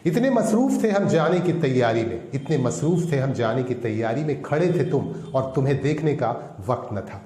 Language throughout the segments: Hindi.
इतने मसरूफ थे हम जाने की तैयारी में, इतने मसरूफ थे हम जाने की तैयारी में, खड़े थे तुम और तुम्हें देखने का वक्त न था।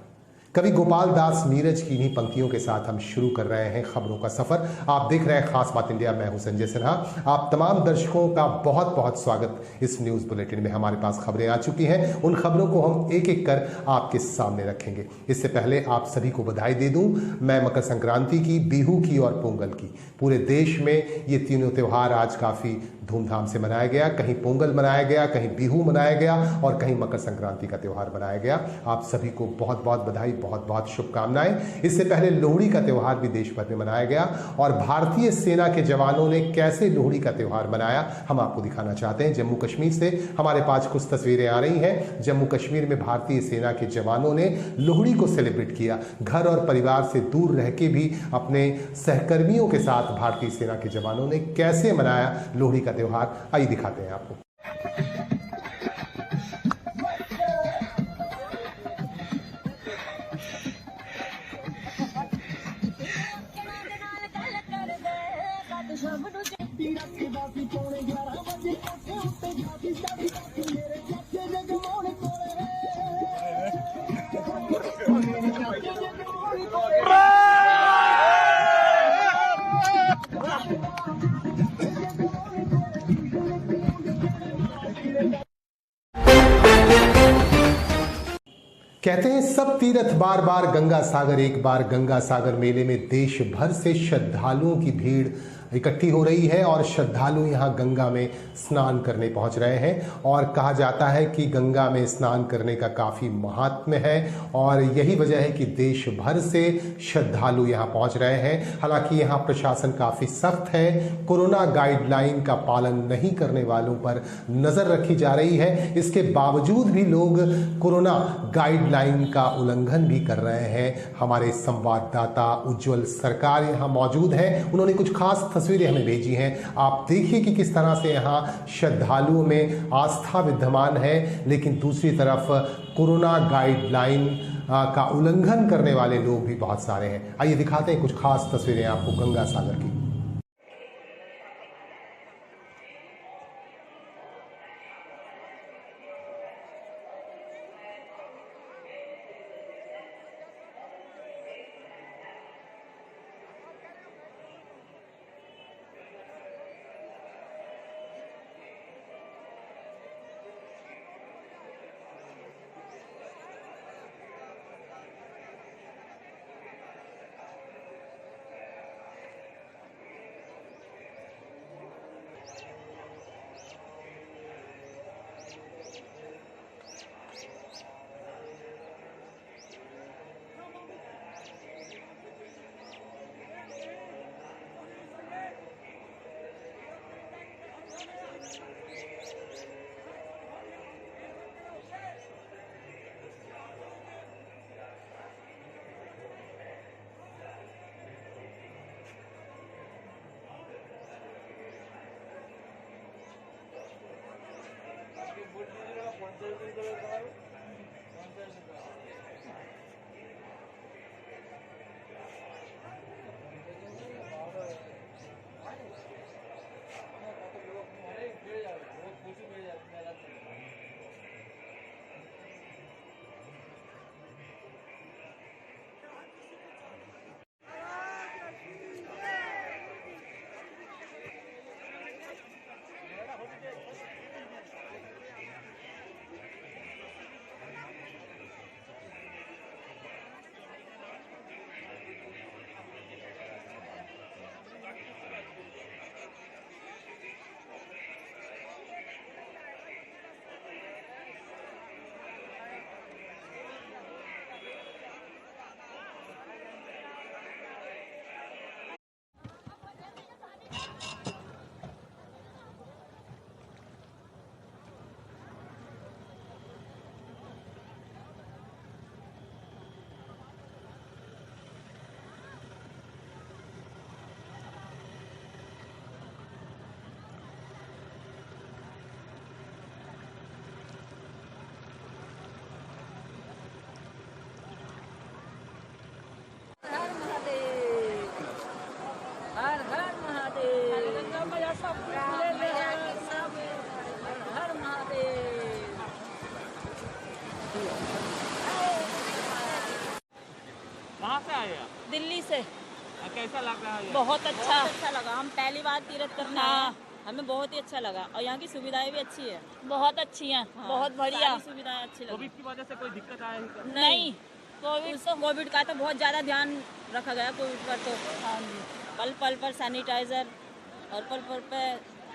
कवि गोपाल दास नीरज की इन्हीं पंक्तियों के साथ हम शुरू कर रहे हैं खबरों का सफर। आप देख रहे हैं खास बात इंडिया, मैं हूं संजय सिन्हा। आप तमाम दर्शकों का बहुत बहुत स्वागत इस न्यूज बुलेटिन में। हमारे पास खबरें आ चुकी हैं, उन खबरों को हम एक एक कर आपके सामने रखेंगे। इससे पहले आप सभी को बधाई दे दूं, मैं मकर संक्रांति की, बिहू की और पोंगल की। पूरे देश में ये तीनों त्यौहार आज काफी धूमधाम से मनाया गया। कहीं पोंगल मनाया गया, कहीं बिहू मनाया गया और कहीं मकर संक्रांति का त्यौहार मनाया गया। आप सभी को बहुत बहुत बधाई, बहुत बहुत शुभकामनाएं। इससे पहले लोहड़ी का त्यौहार भी देश भर में मनाया गया और भारतीय सेना के जवानों ने कैसे लोहड़ी का त्यौहार मनाया हम आपको दिखाना चाहते हैं। जम्मू कश्मीर से हमारे पास कुछ तस्वीरें आ रही हैं। जम्मू कश्मीर में भारतीय सेना के जवानों ने लोहड़ी को सेलिब्रेट किया। घर और परिवार से दूर रह के भी अपने सहकर्मियों के साथ भारतीय सेना के जवानों ने कैसे मनाया लोहड़ी का त्योहार, आइए दिखाते हैं आपको। कहते हैं सब तीर्थ बार बार गंगा सागर, एक बार गंगा सागर मेले में देश भर से श्रद्धालुओं की भीड़ इकट्ठी हो रही है और श्रद्धालु यहां गंगा में स्नान करने पहुंच रहे हैं। और कहा जाता है कि गंगा में स्नान करने का काफी महात्म्य है और यही वजह है कि देश भर से श्रद्धालु यहां पहुंच रहे हैं। हालांकि यहां प्रशासन काफी सख्त है, कोरोना गाइडलाइन का पालन नहीं करने वालों पर नजर रखी जा रही है। इसके बावजूद भी लोग कोरोना गाइडलाइन का उल्लंघन भी कर रहे हैं। हमारे संवाददाता उज्जवल सरकार यहां मौजूद हैं, उन्होंने कुछ खास तस्वीरें हमें भेजी हैं। आप देखिए कि किस तरह से यहाँ श्रद्धालुओं में आस्था विद्यमान है, लेकिन दूसरी तरफ कोरोना गाइडलाइन का उल्लंघन करने वाले लोग भी बहुत सारे हैं। आइए दिखाते हैं कुछ खास तस्वीरें आपको गंगा सागर की। से। कैसा लग रहा है? बहुत अच्छा लगा। हम पहली बार तीर्थ करने आए हैं। हमें बहुत ही अच्छा लगा और यहाँ की सुविधाएं भी अच्छी है। बहुत अच्छी हैं। बहुत बढ़िया सारी सुविधाएं अच्छी लगी। कोविड की वजह से कोई दिक्कत आया है क्या? नहीं, कोविड का तो बहुत ज्यादा ध्यान रखा गया। कोविड पर तो हाँ जी, पल पल पर सैनिटाइजर और पल पल पे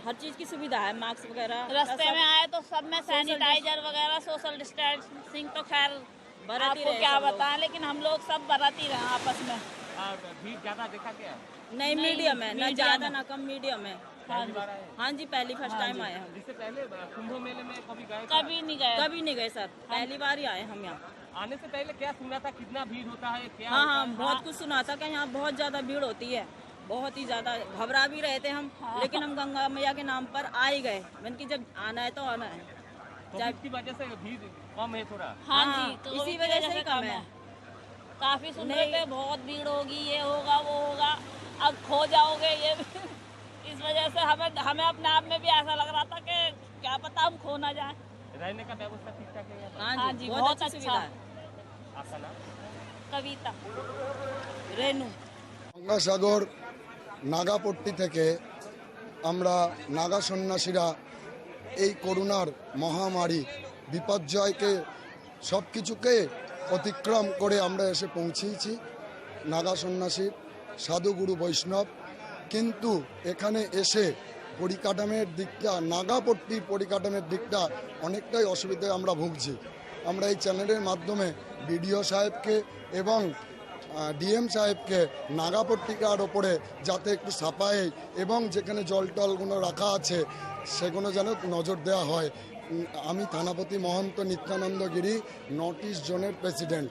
हर चीज की सुविधा है, मास्क वगैरह। रास्ते में आए तो सब में सैनिटाइजर वगैरह, सोशल डिस्टेंसिंग तो खैर आपको क्या बताएं, लेकिन हम लोग सब बरत ही रहे आपस में। भीड़ ज्यादा देखा क्या? नहीं, मीडियम है, ना ज्यादा ना कम, मीडियम है। हाँ जी, पहली फर्स्ट टाइम आए हम। इससे पहले कुंभ मेले में कभी गए? कभी नहीं गए सर, पहली बार ही आए हम यहाँ। आने से पहले क्या सुना था, कितना भीड़ होता है क्या? हाँ, बहुत कुछ सुना था कि यहाँ बहुत ज्यादा भीड़ होती है, बहुत ही ज्यादा। घबरा भी रहे थे हम, लेकिन हम गंगा मैया के नाम पर आ ही गए। मैंने कि जब आना है तो आना है। कोविड की वजह से भीड़ कम है थोड़ा। हाँ जी, तो इसी वजह से ही कम है। काफी सुन रहे थे बहुत भीड़ होगी, ये होगा वो होगा, अब खो जाओगे ये इस वजह से हमें अपने आप में भी ऐसा लग रहा था कि क्या पता हम खो ना जाए। रहने का व्यवस्था ठीक ठाक है? हाँ जी, बहुत अच्छा है। आपका नाम? कविता रेनू। গঙ্গাসাগর নাগাপট্টি থেকে আমরা নাগা সন্ন্যাসীরা এই করোনার মহামারী বিপর্যয়কে সব কিছুকে অতিক্রম করে আমরা এসে পৌঁছেছি। নাগা সন্ন্যাসীর সাধুগুরু বৈষ্ণব, কিন্তু এখানে এসে পরিকাঠামোর দিকটা, নাগাপট্টির পরিকাঠামোর দিকটা অনেকটাই অসুবিধায় আমরা ভুগছি। আমরা এই চ্যানেলের মাধ্যমে বিডিও সাহেবকে এবং ডিএম সাহেবকে নাগাপট্টিকার ওপরে যাতে একটু সাফাই এবং যেখানে জল টলগুলো রাখা আছে সেগুলো যেন নজর দেওয়া হয়। আমি থানাপতি মহন্ত নিত্যানন্দ গিরি, নর্থ ইস্ট জোনের প্রেসিডেন্ট।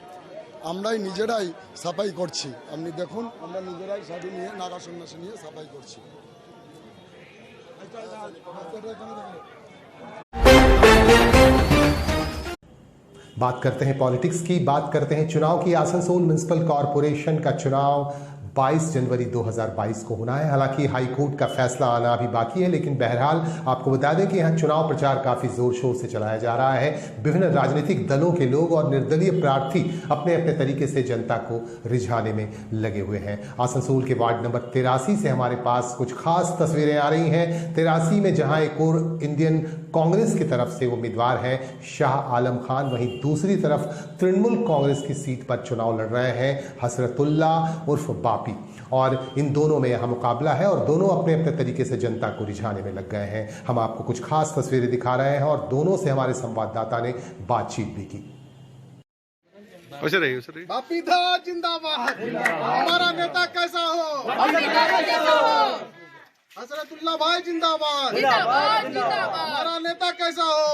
আমরাই নিজেরাই সাফাই করছি। আপনি দেখুন, আমরা নিজেরাই সাধু নিয়ে, নাগা সন্ন্যাসী নিয়ে সাফাই করছি। बात करते हैं पॉलिटिक्स की, बात करते हैं चुनाव की। आसनसोल म्युनिसिपल कॉरपोरेशन का चुनाव 22 जनवरी 2022 को होना है। हालांकि हाईकोर्ट का फैसला आना अभी बाकी है, लेकिन बहरहाल आपको बता दें कि यहाँ चुनाव प्रचार काफी जोर शोर से चलाया जा रहा है। विभिन्न राजनीतिक दलों के लोग और निर्दलीय प्रार्थी अपने अपने तरीके से जनता को रिझाने में लगे हुए हैं। आसनसोल के वार्ड नंबर 83 से हमारे पास कुछ खास तस्वीरें आ रही हैं। 83 में जहां एक और इंडियन कांग्रेस की तरफ से उम्मीदवार है शाह आलम खान, वहीं दूसरी तरफ तृणमूल कांग्रेस की सीट पर चुनाव लड़ रहे हैं हसरतुल्ला उर्फ बापी, और इन दोनों में यह मुकाबला है और दोनों अपने अपने तरीके से जनता को रिझाने में लग गए हैं। हम आपको कुछ खास तस्वीरें दिखा रहे हैं और दोनों से हमारे संवाददाता ने बातचीत भी की। बापी था जिंदाबाद, हमारा नेता कैसा हो, हसरतुल्ला भाई जिंदाबाद, हमारा नेता कैसा हो।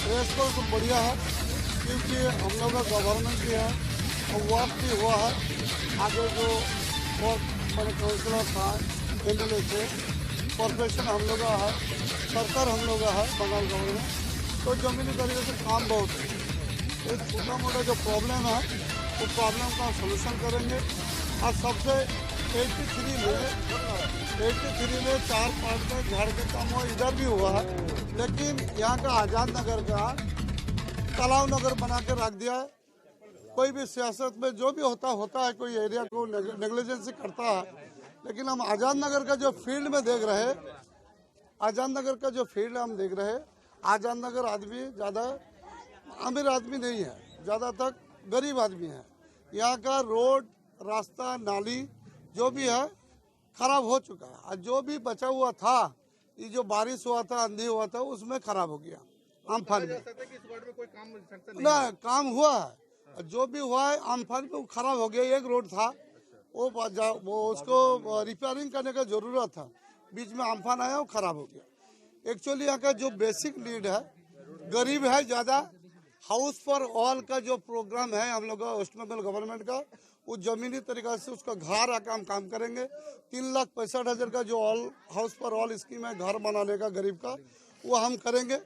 रेस्पॉन्स तो बढ़िया है, क्योंकि हम लोग का गवर्नमेंट भी है और वर्क भी हुआ है। आगे जो वर्क मैंने काउंसिलर था, एमएलए से, कॉर्पोरेशन हम लोग का है, सरकार हम लोग का है, बंगाल गवर्नमेंट, तो जमीनी तरीके से काम बहुत है। एक छोटा मोटा जो प्रॉब्लम है वो प्रॉब्लम का सोल्यूशन करेंगे। और सबसे 83 में 4-5 में झाड़ के काम हुआ, इधर भी हुआ है, लेकिन यहाँ का आज़ाद नगर का तालाब नगर बना के रख दिया है। कोई भी सियासत में जो भी होता है, कोई एरिया को नेग्लिजेंसी करता है, लेकिन हम आज़ाद नगर का जो फील्ड में देख रहे हैं, आज़ाद नगर का जो फील्ड हम देख रहे हैं, आज़ाद नगर आदमी ज़्यादा अमीर आदमी नहीं है, ज़्यादातर गरीब आदमी है। यहाँ का रोड, रास्ता, नाली जो भी है खराब हो चुका है, और जो भी बचा हुआ था, ये जो बारिश हुआ था, आंधी हुआ था, उसमें खराब हो गया। आमफान में ना काम हुआ है, जो भी हुआ है आमफान में वो खराब हो गया। एक रोड था वो उसको रिपेयरिंग करने का जरूरत था, बीच में आमफान आया, वो खराब हो गया। एक्चुअली यहाँ का जो बेसिक नीड है, गरीब है ज़्यादा, हाउस फॉर ऑल का जो प्रोग्राम है हम लोग का वेस्ट बंगाल गवर्नमेंट का, वो जमीनी तरीका से उसका घर आकर हम काम करेंगे। 3,65,000 का जो all house for all scheme है घर बनाने का गरीब का, वो हम करेंगे।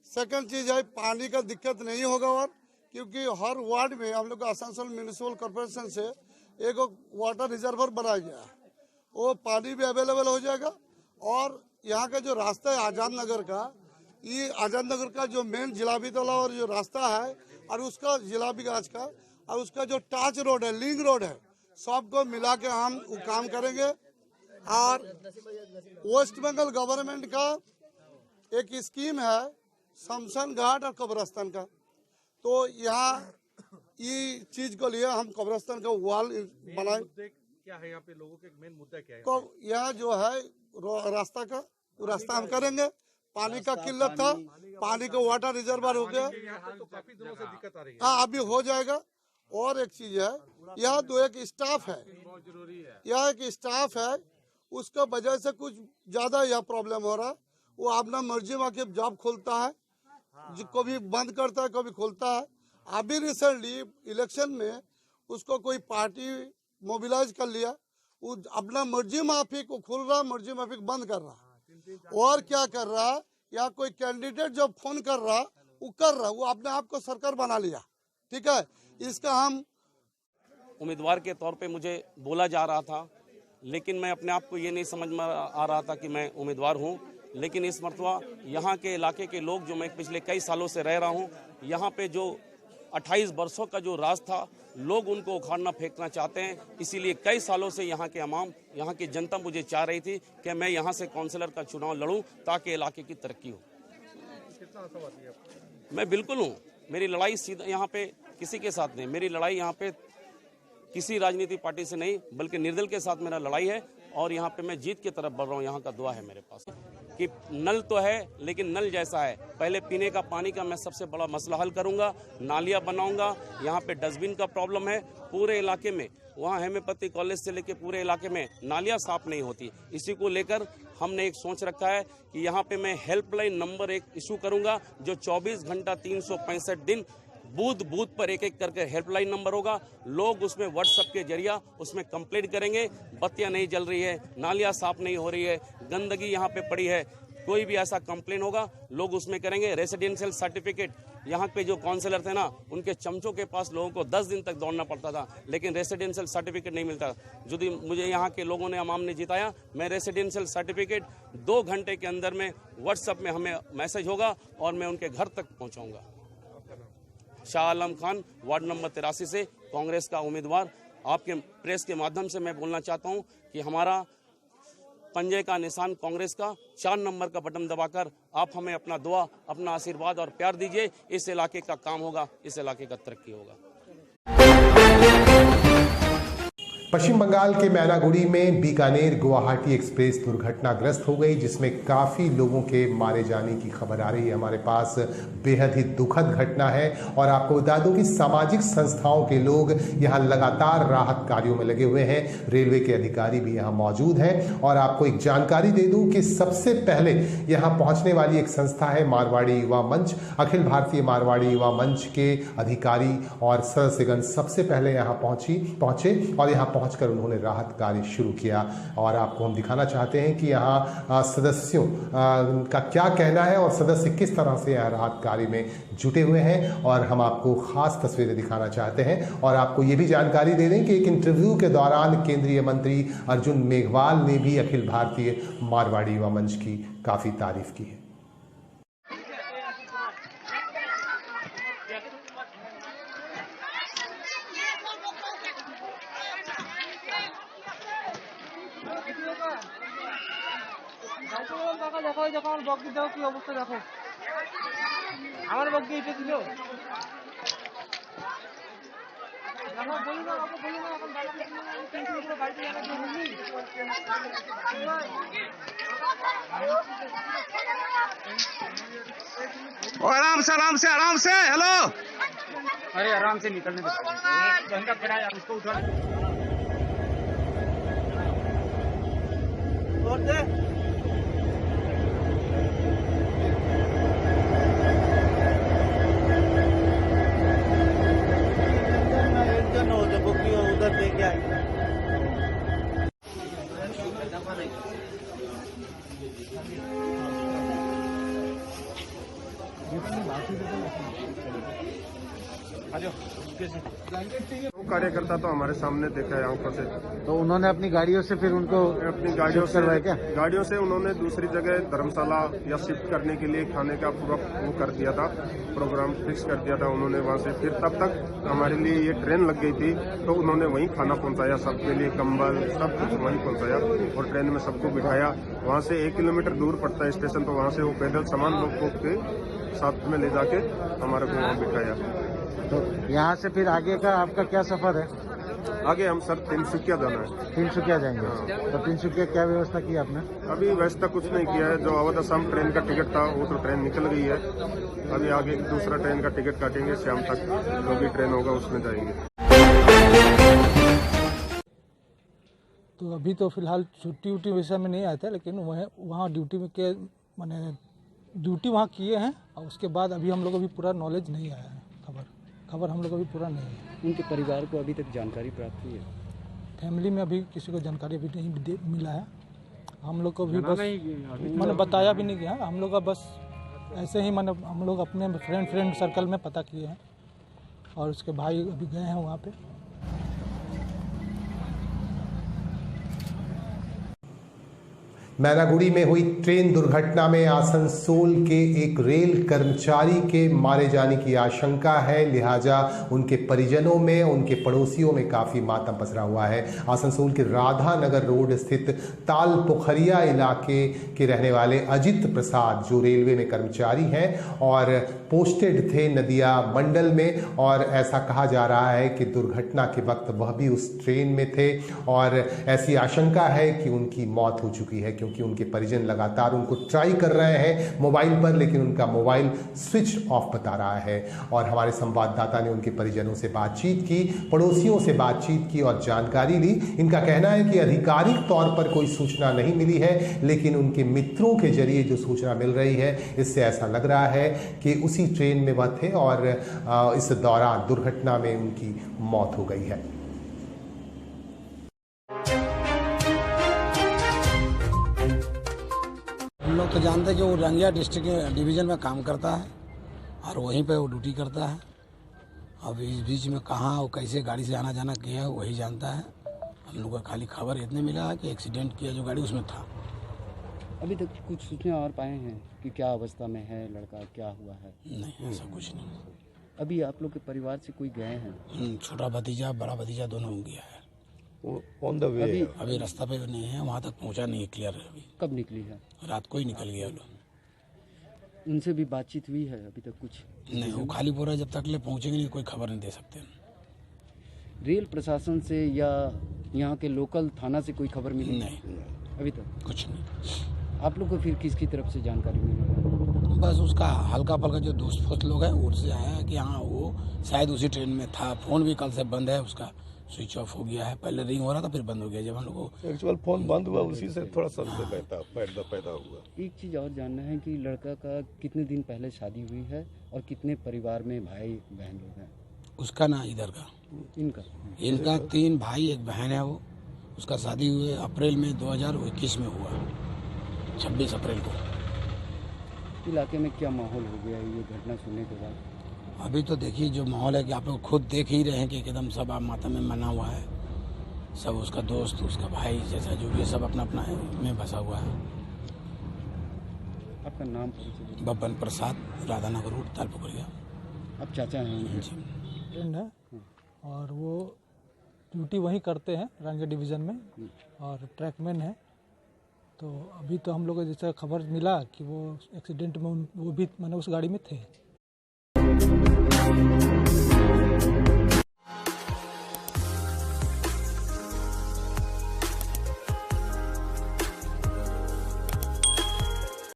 सेकंड चीज़ है पानी का दिक्कत नहीं होगा, और क्योंकि हर वार्ड में हम लोग आसनसोल म्यूनिसिपल कॉर्पोरेशन से एक वाटर रिजर्वर बनाया गया है, वो पानी भी अवेलेबल हो जाएगा। और यहाँ का जो रास्ता है आज़ाद नगर का, ये आज़ाद नगर का जो मेन जिलाबी तला और जो रास्ता है, और उसका जिलाबी गाज का, और उसका जो टच रोड है, लिंक रोड है, सबको मिला के हम काम करेंगे। और वेस्ट बंगाल गवर्नमेंट का एक स्कीम है शमशान घाट और कब्रस्तान का, तो यहाँ ये चीज को लिए हम कब्रस्तान का वॉल बनाए। क्या है यहाँ पे लोगों के मेन मुद्दा क्या है? तो यहाँ जो है रास्ता का, वो रास्ता हम करेंगे। पानी का किल्लत था, पानी का वाटर रिजर्वर हो गया, तो काफी दिनों से दिक्कत आ रही है। हाँ अभी हो जाएगा। और एक चीज है, यहाँ तो एक स्टाफ है, बहुत जरूरी है। यहाँ एक स्टाफ है, उसका वजह से कुछ ज्यादा यह प्रॉब्लम हो रहा है। वो अपना मर्जी में आके जॉब खोलता है, कभी बंद करता है, कभी खोलता है। अभी रिसेंटली इलेक्शन में उसको कोई पार्टी मोबिलाइज कर लिया, वो अपना मर्जी माफिक को खोल रहा, मर्जी माफिक बंद कर रहा। और क्या कर रहा, या कोई कैंडिडेट जो फोन कर रहा, वो कर रहा, वो अपने आप को सरकार बना लिया। ठीक है, इसका हम उम्मीदवार के तौर पे मुझे बोला जा रहा था, लेकिन मैं अपने आप को ये नहीं समझ में आ रहा था कि मैं उम्मीदवार हूँ। लेकिन इस मरतबा यहाँ के इलाके के लोग, जो मैं पिछले कई सालों से रह रहा हूँ, यहाँ पे जो 28 वर्षों का जो राज था, लोग उनको उखाड़ना फेंकना चाहते हैं। इसीलिए कई सालों से यहाँ के अवाम, यहाँ की जनता मुझे चाह रही थी कि मैं यहाँ से काउंसलर का चुनाव लड़ूं ताकि इलाके की तरक्की हो। कितना आशावादी है आप? मैं बिल्कुल हूँ। मेरी लड़ाई सीधा यहाँ पे किसी के साथ नहीं, मेरी लड़ाई यहाँ पे किसी राजनीतिक पार्टी से नहीं, बल्कि निर्दल के साथ मेरा लड़ाई है। और यहाँ पे मैं जीत की तरफ बढ़ रहा हूँ। यहाँ का दुआ है मेरे पास कि नल तो है, लेकिन नल जैसा है। पहले पीने का पानी का मैं सबसे बड़ा मसला हल करूँगा, नालियाँ बनाऊँगा। यहाँ पे डस्टबिन का प्रॉब्लम है पूरे इलाके में, वहाँ हेम्योपैथी कॉलेज से लेके पूरे इलाके में नालियाँ साफ नहीं होती। इसी को लेकर हमने एक सोच रखा है कि यहाँ पे मैं हेल्पलाइन नंबर एक इशू करूँगा, जो 24 घंटा 365 दिन बूथ बूथ पर एक एक करके हेल्पलाइन नंबर होगा। लोग उसमें व्हाट्सएप के जरिए उसमें कंप्लेंट करेंगे, बत्तियां नहीं जल रही है, नालियां साफ नहीं हो रही है, गंदगी यहाँ पे पड़ी है, कोई भी ऐसा कंप्लेंट होगा लोग उसमें करेंगे। रेसिडेंशियल सर्टिफिकेट, यहाँ पे जो काउंसलर थे ना, उनके चमचों के पास लोगों को 10 दिन तक दौड़ना पड़ता था, लेकिन रेसिडेंशियल सर्टिफिकेट नहीं मिलता। यदि मुझे यहाँ के लोगों ने, अवाम ने जिताया, मैं रेसिडेंशियल सर्टिफिकेट 2 घंटे के अंदर में व्हाट्सएप में हमें मैसेज होगा और मैं उनके घर तक पहुँचाऊँगा। शाह आलम खान, वार्ड नंबर 83 से कांग्रेस का उम्मीदवार। आपके प्रेस के माध्यम से मैं बोलना चाहता हूं कि हमारा पंजे का निशान कांग्रेस का 4 नंबर का बटन दबाकर आप हमें अपना दुआ, अपना आशीर्वाद और प्यार दीजिए। इस इलाके का काम होगा, इस इलाके का तरक्की होगा। पश्चिम बंगाल के मैनागुड़ी में बीकानेर गुवाहाटी एक्सप्रेस दुर्घटनाग्रस्त हो गई, जिसमें काफ़ी लोगों के मारे जाने की खबर आ रही है हमारे पास। बेहद ही दुखद घटना है और आपको बता दूं कि सामाजिक संस्थाओं के लोग यहां लगातार राहत कार्यों में लगे हुए हैं। रेलवे के अधिकारी भी यहां मौजूद हैं और आपको एक जानकारी दे दूं कि सबसे पहले यहां पहुंचने वाली एक संस्था है मारवाड़ी युवा मंच। अखिल भारतीय मारवाड़ी युवा मंच के अधिकारी और सदस्यगण सबसे पहले यहां पहुंचे और यहां पहुंचकर उन्होंने राहत कार्य शुरू किया। और आपको हम दिखाना चाहते हैं कि यहाँ सदस्यों का क्या कहना है और सदस्य किस तरह से यहाँ राहत कार्य में जुटे हुए हैं, और हम आपको खास तस्वीरें दिखाना चाहते हैं। और आपको ये भी जानकारी दे दें कि एक इंटरव्यू के दौरान केंद्रीय मंत्री अर्जुन मेघवाल ने भी अखिल भारतीय मारवाड़ी युवा मंच की काफ़ी तारीफ की है। দেখো এই দেখো আমার বগি দাও কি অবস্থা দেখো আমার বগি এটা দিল দেখো বলি না এখন দাদা কিন্তু পুরো গাড়িতে জানা কি হয়নি आराम से हेलो। अरे आराम से निकलने दो बंदा खड़ा है उसको उठा और दे उधर दे के आए कार्यकर्ता तो हमारे सामने देखा है आंखों से। तो उन्होंने अपनी गाड़ियों से फिर उनको अपनी गाड़ियों से करवाया क्या? गाड़ियों से उन्होंने दूसरी जगह धर्मशाला या शिफ्ट करने के लिए खाने का पूरा वो कर दिया था, प्रोग्राम फिक्स कर दिया था उन्होंने वहाँ से। फिर तब तक हमारे लिए ये ट्रेन लग गई थी तो उन्होंने वहीं खाना पहुँचाया, सबके लिए कंबल सब कुछ वहीं पहुँचाया और ट्रेन में सबको बिठाया। वहाँ से 1 किलोमीटर दूर पड़ता है स्टेशन, तो वहाँ से वो पैदल सामान लोगों के साथ में ले जाके हमारे को वहाँ बिठाया। तो यहाँ से फिर आगे का आपका क्या सफर है? आगे हम सर तिनसुकिया जाना है। तिनसुकिया जाएंगे। तो तिनसुकिया क्या व्यवस्था की आपने? अभी व्यवस्था कुछ नहीं किया है। जो अवध असम ट्रेन का टिकट था वो तो ट्रेन निकल गई है। अभी आगे दूसरा ट्रेन का टिकट काटेंगे, शाम तक जो भी ट्रेन होगा उसमें जाएंगे। तो अभी तो फिलहाल छुट्टी उट्टी वैसा में नहीं आता, लेकिन वहाँ ड्यूटी में के माने ड्यूटी वहाँ किए हैं और उसके बाद अभी हम लोग को भी पूरा नॉलेज नहीं आया है। खबर हम लोग को भी पूरा नहीं है। उनके परिवार को अभी तक जानकारी प्राप्त हुई है? फैमिली में अभी किसी को जानकारी अभी नहीं मिला है। हम लोग को भी बस मैंने बताया भी नहीं गया। हम लोग का बस ऐसे ही मैंने हम लोग अपने फ्रेंड सर्कल में पता किए हैं और उसके भाई अभी गए हैं वहाँ पे। मैनागुड़ी में हुई ट्रेन दुर्घटना में आसनसोल के एक रेल कर्मचारी के मारे जाने की आशंका है, लिहाजा उनके परिजनों में, उनके पड़ोसियों में काफ़ी मातम पसरा हुआ है। आसनसोल के राधा नगर रोड स्थित ताल पोखरिया इलाके के रहने वाले अजित प्रसाद, जो रेलवे में कर्मचारी हैं और पोस्टेड थे नदिया मंडल में, और ऐसा कहा जा रहा है कि दुर्घटना के वक्त वह भी उस ट्रेन में थे और ऐसी आशंका है कि उनकी मौत हो चुकी है, क्योंकि उनके परिजन लगातार उनको ट्राई कर रहे हैं मोबाइल पर, लेकिन उनका मोबाइल स्विच ऑफ बता रहा है। और हमारे संवाददाता ने उनके परिजनों से बातचीत की, पड़ोसियों से बातचीत की और जानकारी ली। इनका कहना है कि आधिकारिक तौर पर कोई सूचना नहीं मिली है, लेकिन उनके मित्रों के जरिए जो सूचना मिल रही है, इससे ऐसा लग रहा है कि उसी ट्रेन में वह थे और इस दौरान दुर्घटना में उनकी मौत हो गई है। हम लोग तो जानते हैं कि वो रंगिया डिस्ट्रिक्ट डिवीज़न में काम करता है और वहीं पे वो ड्यूटी करता है। अब इस बीच में कहाँ वो कैसे गाड़ी से आना जाना किया है वही जानता है। हम लोग को खाली खबर इतने मिला है कि एक्सीडेंट किया जो गाड़ी उसमें था। अभी तक कुछ सूचना और पाए हैं कि क्या अवस्था में है लड़का, क्या हुआ है? नहीं, ऐसा कुछ नहीं। अभी आप लोग के परिवार से कोई गए हैं? छोटा भतीजा बड़ा भतीजा दोनों गया है। ऑन द वे अभी रास्ता पे नहीं है, वहाँ तक पहुँचा नहीं है क्लियर है। अभी कब निकली है? रात को ही निकल गया लोग। उनसे भी बातचीत हुई है? अभी तक कुछ नहीं, वो खाली बोल रहा है जब तक ले पहुँचेंगे नहीं कोई खबर नहीं दे सकते। रेल प्रशासन से या यहाँ के लोकल थाना से कोई खबर मिली? नहीं, अभी तक कुछ नहीं। आप लोग को फिर किसकी तरफ से जानकारी मिली? बस उसका हल्का फल्का जो दोस्त फोस्त लोग हैं उससे आया कि हाँ वो शायद उसी ट्रेन में था। फ़ोन भी कल से बंद है, उसका स्विच ऑफ हो गया है। पहले रिंग हो रहा था फिर बंद हो गया। जब हम लोग को एक्चुअल फोन बंद हुआ उसी से थोड़ा संदेह पैदा हुआ। एक चीज़ और जानना है कि लड़का का कितने दिन पहले शादी हुई है और कितने परिवार में भाई बहन लोग हैं? उसका ना इधर का इनका 3 भाई 1 बहन है। वो उसका शादी हुए अप्रैल में 2021 में हुआ, 26 अप्रैल को। इलाके में क्या माहौल हो गया ये घटना सुनने के बाद? अभी तो देखिए जो माहौल है कि आप लोग खुद देख ही रहे हैं कि एकदम सब आप माता में मना हुआ है। सब उसका दोस्त, उसका भाई जैसा जो भी सब अपना अपना में बसा हुआ है। आपका नाम? बब्बन प्रसाद, राधानगर रोड, ताल पोखरिया। आप चाचा हैं? फ्रेंड है और वो ड्यूटी वहीं करते हैं रंगिया डिवीज़न में और ट्रैकमैन है। तो अभी तो हम लोग को जैसा खबर मिला कि वो एक्सीडेंट में वो भी मैंने उस गाड़ी में थे।